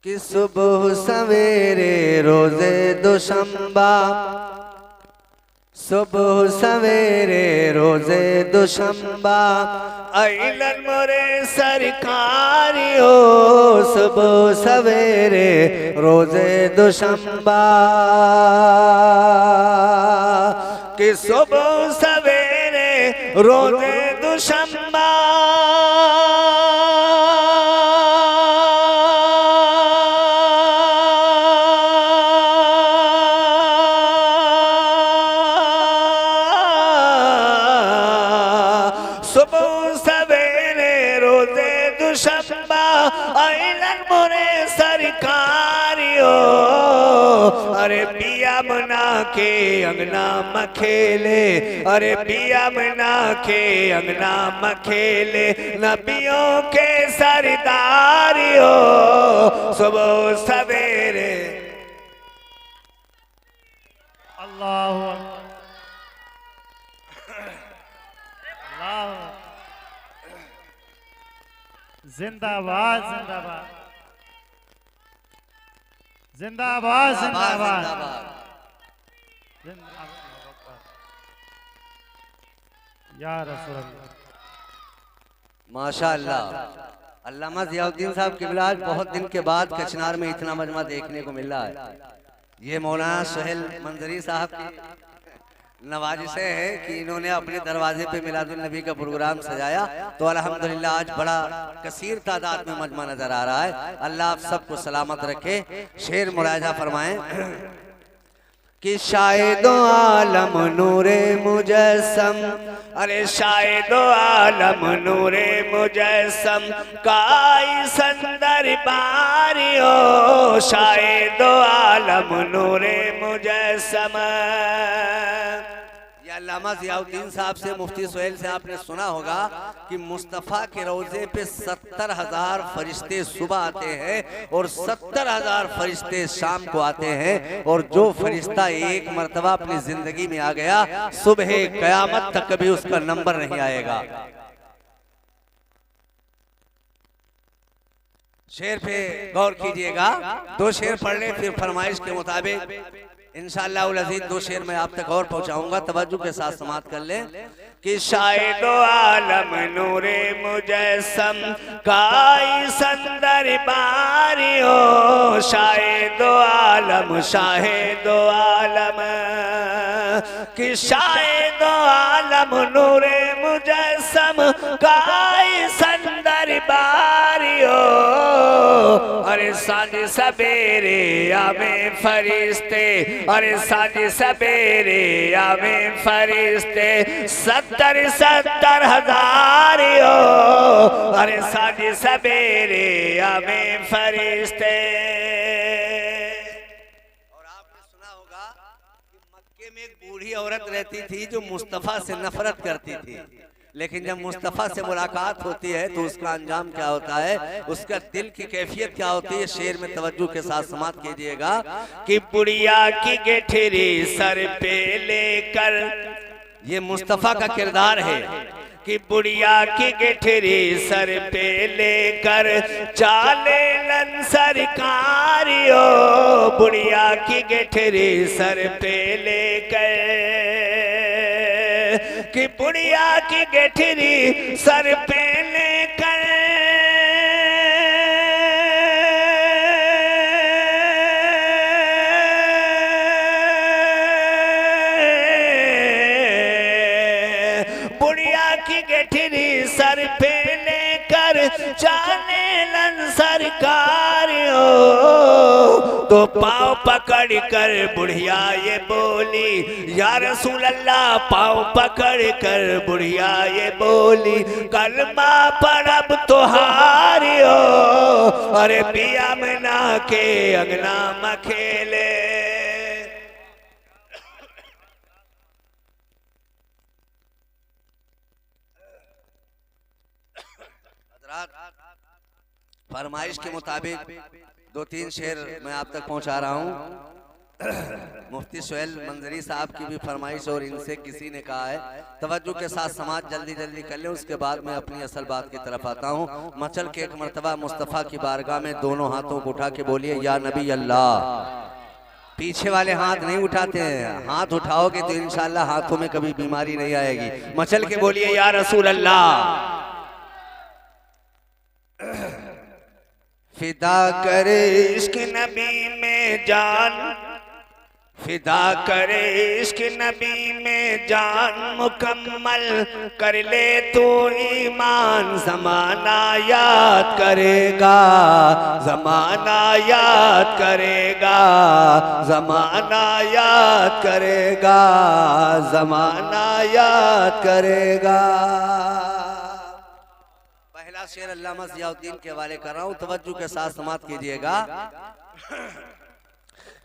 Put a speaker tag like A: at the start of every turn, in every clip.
A: कि सुबह सवेरे रोजे दुशंबा, सुबह सवेरे रोजे दुशंबा, आइलन मोरे सरकारियो। सुबह सवेरे रोजे दुशंबा, कि सुबह सवेरे रोजे दुशंबा, सुबह सवेरे रोजे दुशंबा, आइलन मोरे सरकारियो। अरे पिया मना के अंगना मखेले, अरे पिया मना के अंगना मखेले, नबियों के सरदारियो। सुबह सवेरे
B: अल्लाह जिंदाबाद जिंदाबाद जिंदाबाद जिंदाबाद या रसूल अल्लाह।
A: माशाअल्लाह। अल्लामा ज़ियाउद्दीन साहब किबला आज बहुत दिन के बाद कचनार में इतना मजमा देखने को मिल रहा है। ये मौलाना सुहेल मंजरी साहब की नवाजिशें है कि इन्होंने अपने दरवाजे पे मिलादुन नबी का प्रोग्राम सजाया, तो अल्हम्दुलिल्लाह आज बड़ा कसीर तादाद में मजमा नजर आ रहा है। अल्लाह आप सबको सलामत रखे। शेर मुलाजा फरमाएं कि शायदो आलम नूरे मुजस्सम, अरे शायदो आलम नूरे मुजस्सम, काई संदर बारियो। शायदो आलम नूरे मुजस्सम। अल्लामा ज़ियाउद्दीन साहब से, मुफ्ती सुहेल से आपने सुना होगा कि मुस्तफ़ा के रोज़े पे 70,000 फरिश्ते सुबह आते हैं और 70,000 फरिश्ते शाम को आते हैं। और जो फरिश्ता एक मर्तबा अपनी जिंदगी में आ गया, सुबह क़यामत तक कभी उसका नंबर नहीं आएगा। शेर पे गौर कीजिएगा, 2 शेर पढ़ लें फिर फरमाइश के मुताबिक इंशाअल्लाह उल अज़ीज़ 2 शेर मैं आप तक और पहुंचाऊंगा। तवज्जो के साथ समात कर लें कि शायदो आलम नूरे मुजस्सम, काई संदर बारियो। शायदो आलम शाहिदो आलम, कि शायदो आलम नूरे मुजस्सम, काई संदर बारियो। अरे साँझ सवेरे आवे फरिश्ते, अरे साँझ सवेरे आवे फरिश्ते, 70,000 अरे साँझ सवेरे आवे फरिश्ते। और आपने सुना होगा कि मक्के में एक बूढ़ी औरत रहती थी जो मुस्तफ़ा से नफरत करती थी, लेकिन जब मुस्तफ़ा से मुलाकात होती है तो उसका अंजाम क्या होता है, उसका दिल की कैफियत क्या होती है। शेर में तवज्जो के साथ समात कीजिएगा कि बुढ़िया की गेठरी सर पे लेकर, ये मुस्तफ़ा का किरदार है कि बुढ़िया की गेठरी सर पे लेकर, चाले लन सरकारियो। बुढ़िया की गेठरी सर पे लेकर, कि बुढ़िया की गेठरी सर पे लेकर, बुढ़िया की गेठरी सर पे लेकर, जाने लन सरकारियो। तो पाँव पकड़ कर बुढ़िया ये बोली, या रसूल अल्लाह। पाँव पकड़ कर बुढ़िया ये बोली, कलमा पढ़ब तुहारियो। अरे पिया मना के अंगना मखेले। फरमाइश के मुताबिक 2-3 शेर मैं आप तक पहुंचा रहा हूं। मुफ्ती सोहेल मंजरी साहब की भी फरमाइश और इनसे किसी ने कहा है तवज्जो के साथ समाज जल्दी जल्दी कर ले, उसके बाद मैं अपनी असल बात की तरफ आता हूँ। मचल के एक मर्तबा मुस्तफ़ा की बारगाह में दोनों हाथों को उठा के बोलिए या नबी अल्लाह। पीछे वाले हाथ नहीं उठाते हैं, हाथ उठाओगे तो इंशाल्लाह हाथों में कभी बीमारी नहीं आएगी। मचल के बोलिए या रसूल अल्लाह। फिदा करे इश्क नबी में जान, फिदा करे इश्क नबी में जान, मुकम्मल कर ले तू ईमान। ज़माना याद करेगा, ज़माना याद करेगा, ज़माना याद करेगा, ज़माना याद करेगा। पहला शेर अल्लामा ज़ियाउद्दीन के हवाले कर रहा हूँ, तवज्जो के साथ समाप्त कीजिएगा।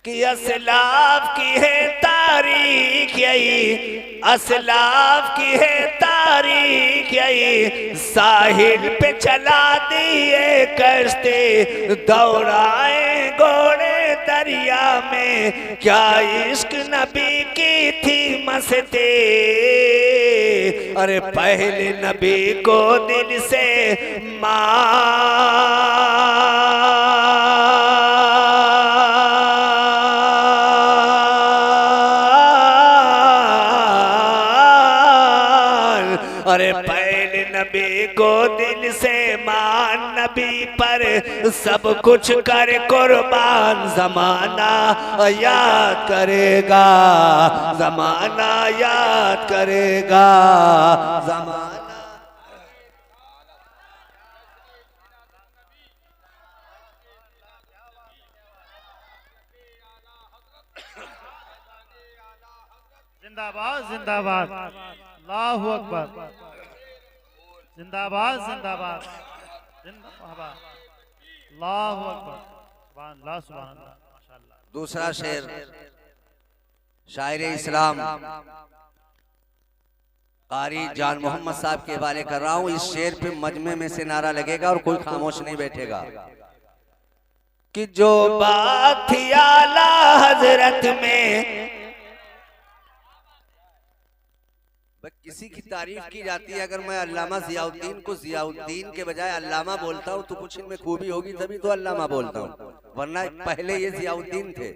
A: कि असलाफ की है तारीख यही, असलाफ की है तारीख यही, साहिल पे चला दिए कश्ती, दौड़ाए घोड़े दरिया में, क्या इश्क नबी की थी मस्ती। अरे पहले नबी को दिल से अरे पहले नबी को दिल से मान, नबी पर सब कुछ कर कुर्बान। ज़माना याद करेगा, ज़माना याद करेगा, ज़माना।
B: जिंदाबाद जिंदाबाद, अल्लाहु अकबर, जिंदाबाद जिंदाबाद, जिंदाबाद, अल्लाहु अकबर, सुभान अल्लाह सुभान अल्लाह, माशाअल्लाह।
A: दूसरा शेर शायर इस्लाम कारी जान मोहम्मद साहब के हवाले कर रहा हूँ। इस शेर पे मजमे में से नारा लगेगा और कोई खामोश नहीं बैठेगा। कि जो बात थी आला हजरत में, किसी की तारीफ की जाती है, अगर मैं अल्लामा ज़ियाउद्दीन को ज़ियाउद्दीन के बजाय अल्लामा बोलता हूँ तो कुछ इनमें खूबी होगी, तभी तो अल्लामा बोलता हूँ, वरना पहले ये ज़ियाउद्दीन थे।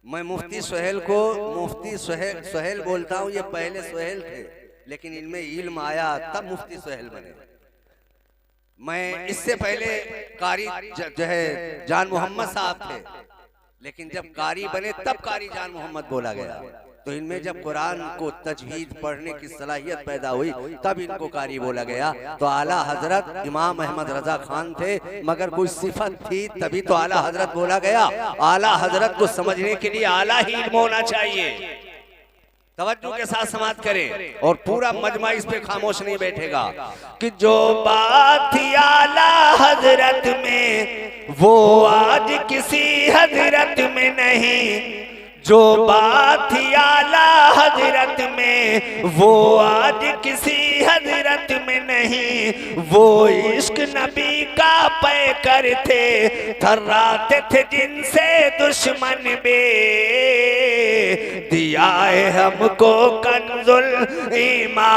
A: मैं मुफ्ती सोहेल को मुफ्ती सोहेल बोलता हूँ, ये पहले सोहेल थे, लेकिन इनमें इल्म आया तब मुफ्ती सोहेल बने। मैं इससे पहले कारी जो है जान मोहम्मद साहब थे, लेकिन जब कारी बने तब कारी जान मोहम्मद बोला गया। तो इनमें जब कुरान को तजवीद पढ़ने की सलाहियत पैदा हुई तब इनको कारी बोला गया। तो आला हजरत इमाम अहमद रजा खान थे, मगर कोई सिफत थी तभी तो आला हजरत बोला गया। आला हजरत को समझने के लिए आला ही इल्म होना चाहिए। तवज्जो के साथ समाप्त करें और पूरा मजमा इस पे खामोश नहीं बैठेगा। कि जो बात थी आला हजरत में वो आज किसी हजरत में नहीं, जो बात थी आला हजरत में वो आज किसी हजरत में नहीं। वो इश्क नबी का पैकर थे, थर्राते थे जिनसे दुश्मन बे, दिया है हमको कंजुल ईमान,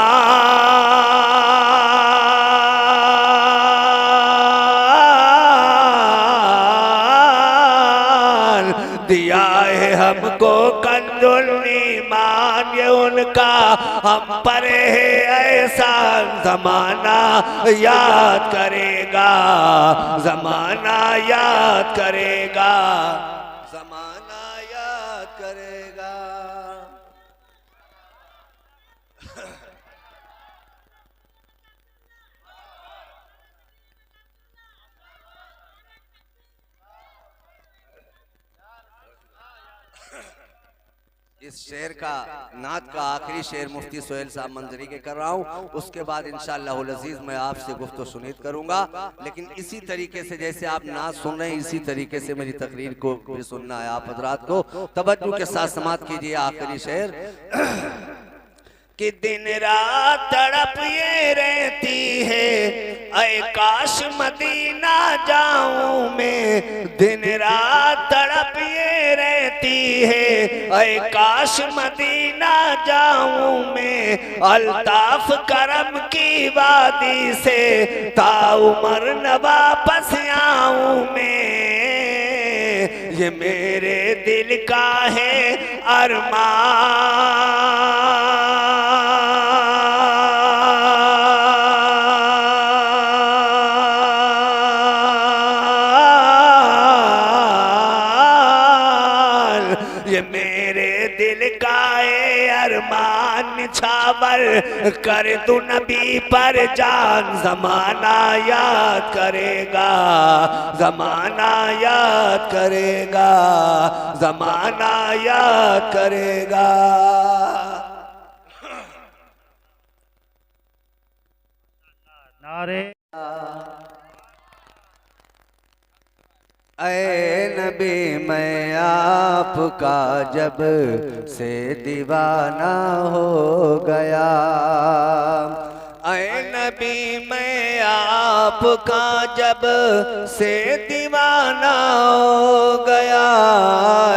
A: दिया है हमको कंजुल ईमान। ये उनका हम पर है एहसान, ज़माना याद करेगा, ज़माना याद करेगा, ज़माना याद करेगा। इस शेर का नात का आखिरी शेर मुफ्ती सोहेल साहब मंजरी के कर रहा हूँ, उसके बाद इंशाअल्लाह अज़ीज़ मैं आपसे गुफ्तो सुनीत करूंगा। लेकिन इसी तरीके से जैसे आप नात सुन रहे हैं, इसी तरीके से मेरी तकरीर को भी सुनना है आप हजरात को। तवज्जो के साथ समाप्त कीजिए आखिरी शेर। कि दिन रात तड़प ये रहती है, ऐ काश मदीना जाऊं मैं, दिन रात तड़प ये रहती रहती है, ऐ काश मदीना जाऊं मैं, अल्ताफ करम की वादी से ताउमर न वापस आऊं मैं। ये मेरे दिल का है अरमान, ये मेरे दिल का है अरमान, निछावर कर दू नबी पर जान, जमाना याद करेगा, जमाना याद करेगा, जमाना याद करेगा।
B: नारे
A: ऐ नबी मैं आपका जब से दीवाना हो गया, ऐ नबी मैं आपका जब से दीवाना हो गया,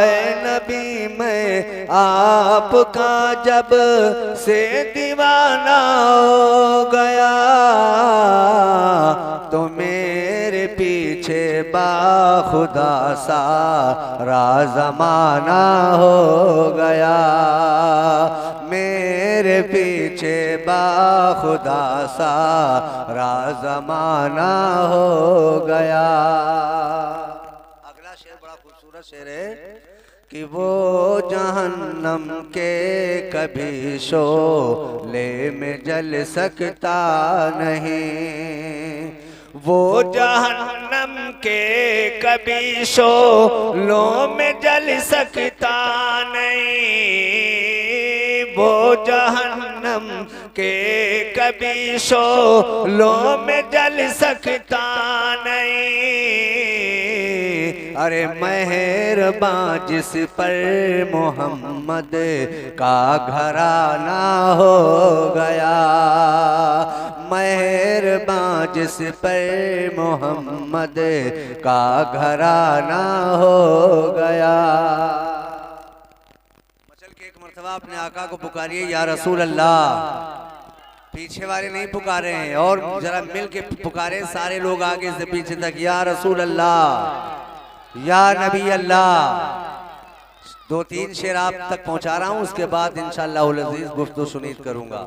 A: ऐ नबी मैं आपका जब से दीवाना हो गया, तो मेरे पीछे बाखुदा सारा ज़माना हो गया, मेरे पीछे बाखुदा सारा ज़माना हो गया। अगला शेर बड़ा खूबसूरत शेर है कि वो जहन्नम के कभी शोले में जल सकता नहीं, वो जहन्नम के कभी शोलों में जल सकता नहीं, वो जहन्नम के कभी शोलों में जल सकता नहीं। अरे मेहरबान जिस पर मोहम्मद का घराना हो गया, मेहरबान जिस पर मोहम्मद का घराना हो गया। मचल के एक मर्तबा अपने आका को पुकारिए, या रसूल अल्लाह। पीछे वाले नहीं पुकारे हैं, और जरा मिल के पुकारे सारे लोग आगे से पीछे तक, या रसूल अल्लाह, या नबी अल्लाह। 2-3 शेर आप तक पहुंचा रहा हूं, उसके बाद इंशाअल्लाह अज़ीज़ गुफ्तगू सुनीत करूंगा।